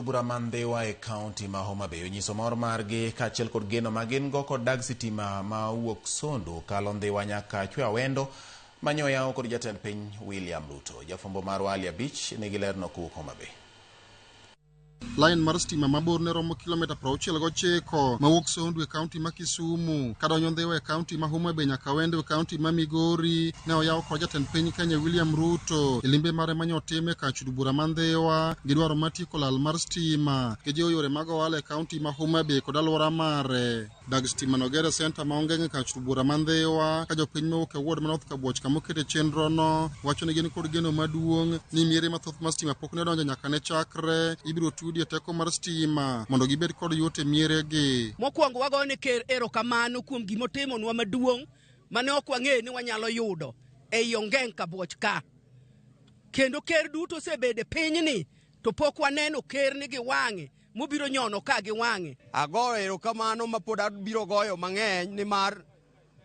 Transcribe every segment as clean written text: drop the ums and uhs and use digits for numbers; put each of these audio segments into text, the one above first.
bura Mandhewa e kaunti ma Homa Bay onyiso mor margi kaachiel kod geno ma gin go kod dag sitima ma wuok Sondu kalo Ndhiwa nyaka Chwe Awendo manyoyaw kod jatend piny William Ruto. Jafwambo marwa Ali Abich nigi lerno kowuok Homa Bay. Line mar stima mabor ne romo kilomita 69 mawuok Sondu e kaunti ma Kisumu kadonjo Ndhiwa e kaunti ma Homa Bay nyaka Awendo e kaunti ma Migori ne oyaw kod jatend piny Kenya William Ruto e limbe mare manyotime ka chudo bura Mandhewa gi dwaro matieko lal mar stima gi jiwo yore mag ohala e kaunti ma Homa Bay kod alwora mare. Dag stima no gere senta maonge ka chudo bura Mandhewa ka jopiny mawuok e ward ma North Kabuoch kama okete chenro no wacho ni gin kod geno maduong' ni miere mathoth mar stima pok ne donjo nyaka ne chakre ibiro tudi teko mar stima mondo gibed kod yote miere gi. Mokwongo wagone ker erokamano kuom gimotimonwa maduong' mane ok wang'e ni wanyalo yudo ei Ongeng Kabuoch ka. Kendo ker duto osebede pinyni to pok waneno ker ni gi wang'e mobiro nyono ka gi wang'e. Agoyo erokamano ma pod abiro goyo mang'eny ni mar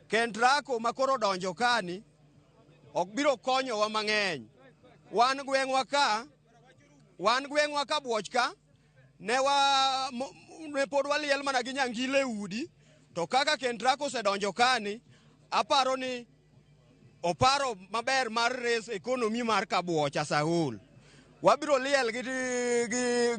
Kentrako ma koro donjo kani ok biro konyowa mang'eny. Wan gweng'wa ka Buoch ka ne pod waliel mana gi nyangile udi, to kaka Kentrako osedonjo kani aparo ni oparo maber mar res ekonomi mar Kabuoch as a whole. Wabiro liel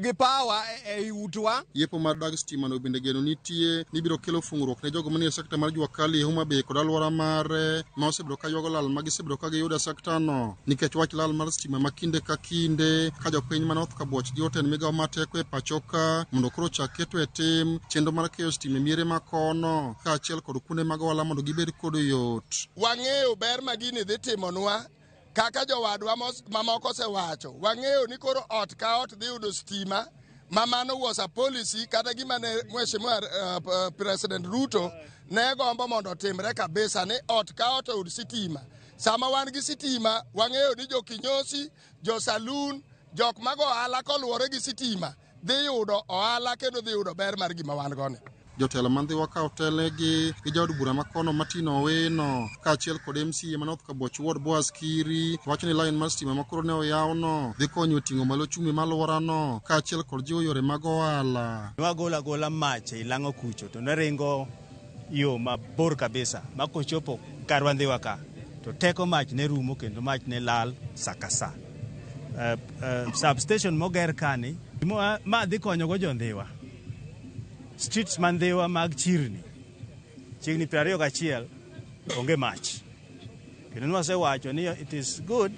gi power e utwa. Yepo mar dag stima no bende geno nitie ni biro kelo fungruok ne jogo manie sekta mar Juakali e Homa Bay kod alwora mare ma osebiro ka ywago lal ma gisebiro ka giyudo sekta no nikech wach lal mar stima ma kinde ka kinde ka jopiny ma North Kabuoch gi oten migawo mateko e pachoka mondo koro chak keto e tim chenro mar keyo stima miere ma kono kaachiel kod kuonde mag ohala mondo gibed kod yot. Wang'eyo ber ma gini dhi timonwa kaka jowadwa mamoko osewacho. Wang'eyo ni koro ot ka ot dhi yudo stima ma mano was a policy kata gima ne Mheshimiwa President Ruto ne gombo mondo otimre kabisa ni ot ka ot oyud sitima. Sama wan gi sitima wang'eyo ni jokinyosi, jo-saloon, jok mago ohala koluwore gi sitima dhi yudo ohala kendo dhi yudo ber mar gima wan goni. Jotelo Mandhewa ka otele gi jaod bura makono Matino Owino kaachiel kod MCA ma North Kabuoch Ward Boaz Kiri wacho ni line mar stima makoro ne oyawno dhi konyo ting'o malo chumi malworano kaachiel kod jiwo yore mag ohala. Wagola gola mach e Lang'o kucho to ne ringo yo mabor kabisa ma kochopo karwa Ndhiwa ka to teko mach ne rumo kendo mach ne lal sakasa. Substation moger kani ma dhi konyo go jo Ndhiwa. Streets Mandhewa mag chirni chiegni 21 onge mach kendo nwasewacho ni it is good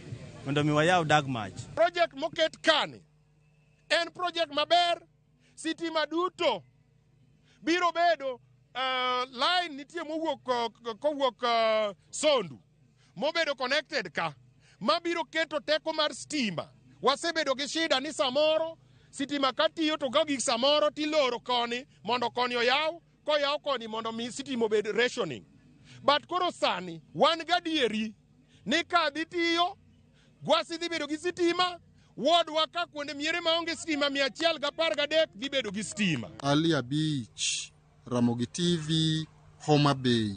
mondo mi wayaw dag mach. Project moket kani en project maber. Sitima duto biro bedo line nitie kowuok Sondu mobedo connected ka mabiro keto teko mar stima. Wasebedo gi shida ni samoro sitima katiyo to gogik samoro tiloro koni mondo koni oyaw, koyaw koni mondo mi sitima obed rationing. But koro sani wan gadieri ni ka dhi tiyo gwasi dhi bedo gi sitima, wodwa ka kuonde miere maonge sitima 113 dhi bedo gi sitima. Ali Abich, Ramogi TV, Homa Bay.